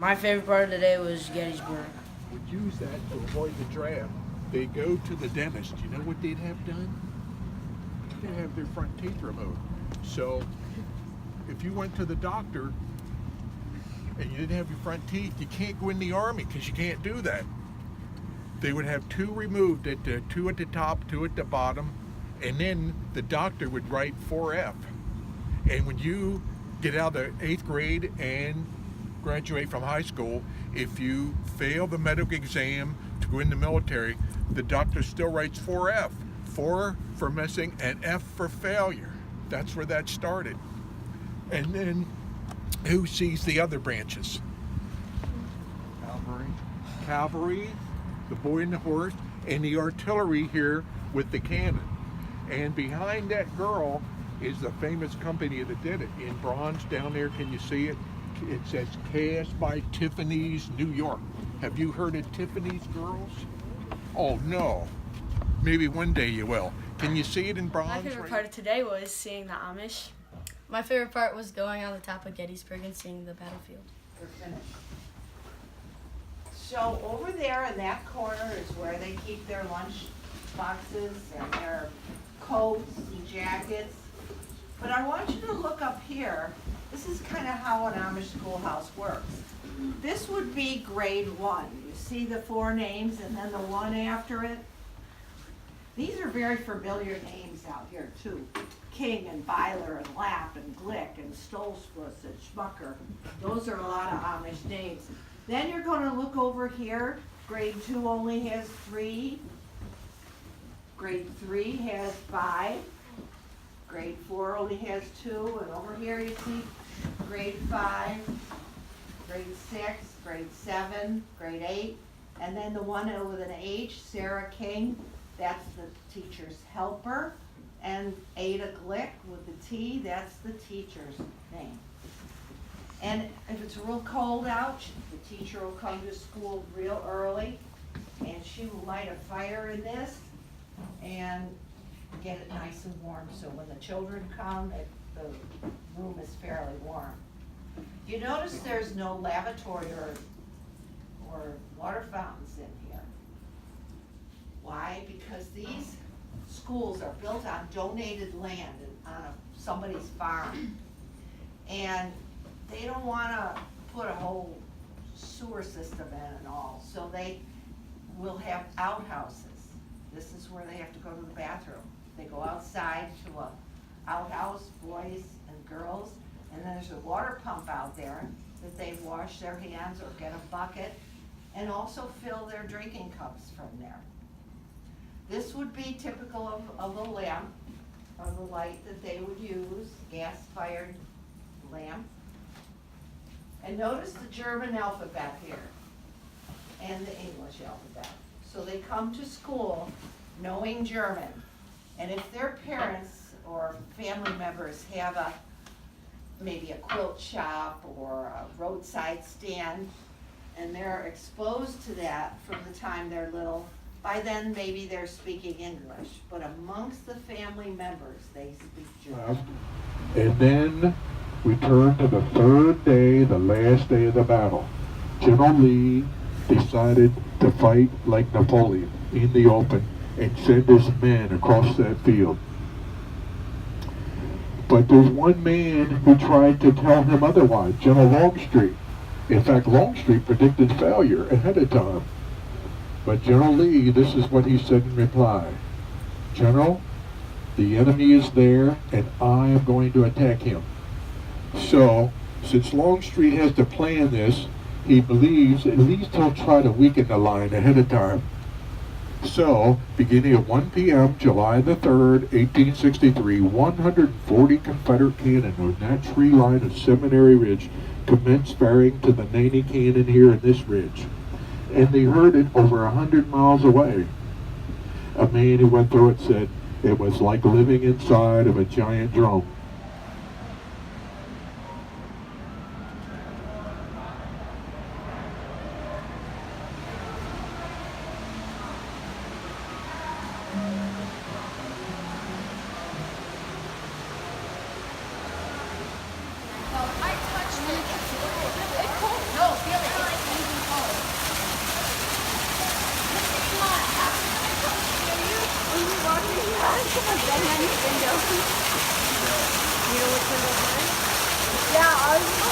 My favorite part of the day was Gettysburg. Would use that to avoid the draft. They go to the dentist. You know what they'd have done? They'd have their front teeth removed. So if you went to the doctor and you didn't have your front teeth, you can't go in the Army because you can't do that. They would have two removed, two at the top, two at the bottom, and then the doctor would write 4F. And when you get out of the 8th grade and graduate from high school, if you fail the medical exam to go in the military, the doctor still writes 4F. 4 for missing and F for failure. That's where that started. And then who sees the other branches? Cavalry, the boy and the horse, and the artillery here with the cannon. And behind that girl is the famous company that did it. In bronze down there, can you see it? It says cast by Tiffany's, New York. Have you heard of Tiffany's girls? Oh no. Maybe one day you will. Can you see it in bronze? My favorite part of today was seeing the Amish. My favorite part was going on the top of Gettysburg and seeing the battlefield. We're finished. So over there in that corner is where they keep their lunch boxes and their coats and jackets. But I want you to look up here. This is kind of how an Amish schoolhouse works. This would be grade 1. You see the 4 names and then the 1 after it? These are very familiar names out here too. King and Byler and Lapp and Glick and Stolzfuss and Schmucker. Those are a lot of Amish names. Then you're going to look over here. Grade 2 only has 3. Grade 3 has 5. Grade 4 only has 2. And over here you see grade 5, grade 6, grade 7, grade 8. And then the one with an H, Sarah King, that's the teacher's helper. And Ada Glick with the T, that's the teacher's name. And if it's real cold out, the teacher will come to school real early, and she will light a fire in this and get it nice and warm. So when the children come, the room is fairly warm. You notice there's no lavatory or water fountains in here. Why? Because these schools are built on donated land on somebody's farm. And they don't want to put a whole sewer system in and all, so they will have outhouses. This is where they have to go to the bathroom. They go outside to a outhouse, boys and girls, and then there's a water pump out there that they wash their hands or get a bucket and also fill their drinking cups from there. This would be typical of a lamp, or the light that they would use, gas-fired lamp. And notice the German alphabet here and the English alphabet. So they come to school knowing German. And if their parents or family members have maybe a quilt shop or a roadside stand, and they're exposed to that from the time they're little, by then maybe they're speaking English. But amongst the family members, they speak German. And then we turn to the third day, the last day of the battle. General Lee decided to fight like Napoleon in the open and send his men across that field. But there's one man who tried to tell him otherwise, General Longstreet. In fact, Longstreet predicted failure ahead of time. But General Lee, this is what he said in reply. General, the enemy is there and I am going to attack him. So, since Longstreet has to plan this, he believes at least he'll try to weaken the line ahead of time. So, beginning at 1 p.m., July the 3rd, 1863, 140 Confederate cannon on that tree line of Seminary Ridge commenced firing to the 90 cannon here in this ridge. And they heard it over 100 miles away. A man who went through it said it was like living inside of a giant drum. I touched it. It cold. No, feel it. Oh,